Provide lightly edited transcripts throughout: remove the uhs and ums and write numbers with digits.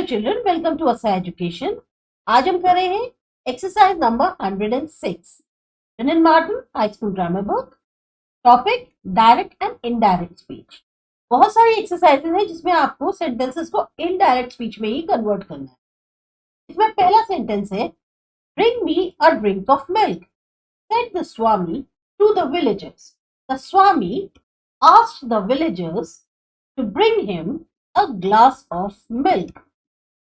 Hello children, welcome to ASA Education. आज हम कर रहे हैं exercise number 106 Wren Martin High School Grammar Book. Topic direct and indirect speech. बहुत सारी एक्सरसाइजेज हैं जिसमें आपको सेंटेंसेस को इनडायरेक्ट स्पीच में ही कन्वर्ट करना है. इसमें पहला सेंटेंस है Bring me a drink of milk, said the Swami to the villagers. The Swami asked the villagers to bring him a glass of milk.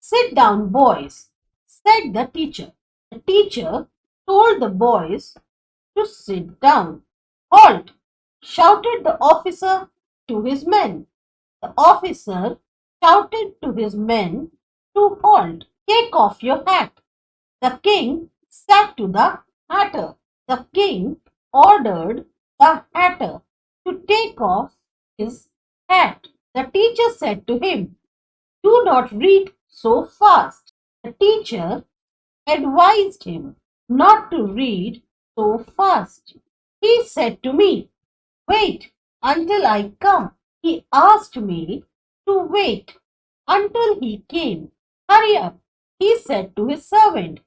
Sit down, boys, said the teacher. The teacher told the boys to sit down. Halt, shouted the officer to his men. The officer shouted to his men to halt. Take off your hat. The king said to the hatter. The king ordered the hatter to take off his hat. The teacher said to him, do not read so fast. The teacher advised him not to read so fast. He said to me, wait until I come. He asked me to wait until he came. Hurry up, he said to his servant.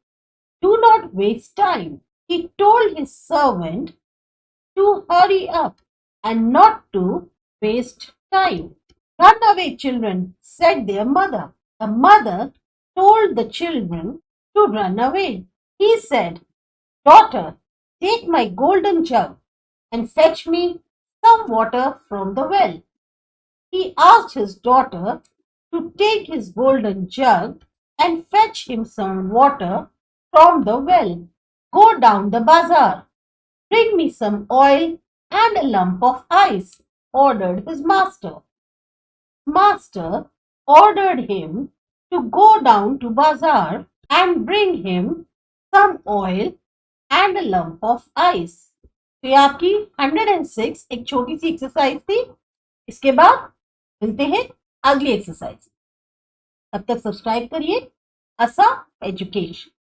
Do not waste time. He told his servant to hurry up and not to waste time. Run away, children, said their mother. The mother told the children to run away. He said, daughter, take my golden jug and fetch me some water from the well. He asked his daughter to take his golden jug and fetch him some water from the well. Go down the bazaar. Bring me some oil and a lump of ice, ordered his master. Master ordered him to go down to bazaar and bring him some oil and a lump of ice. तो ये आपकी 106 एक छोटी सी exercise थी. इसके बाद मिलते हैं अगली एक्सरसाइज. तब तक सब्सक्राइब करिए ASA एजुकेशन.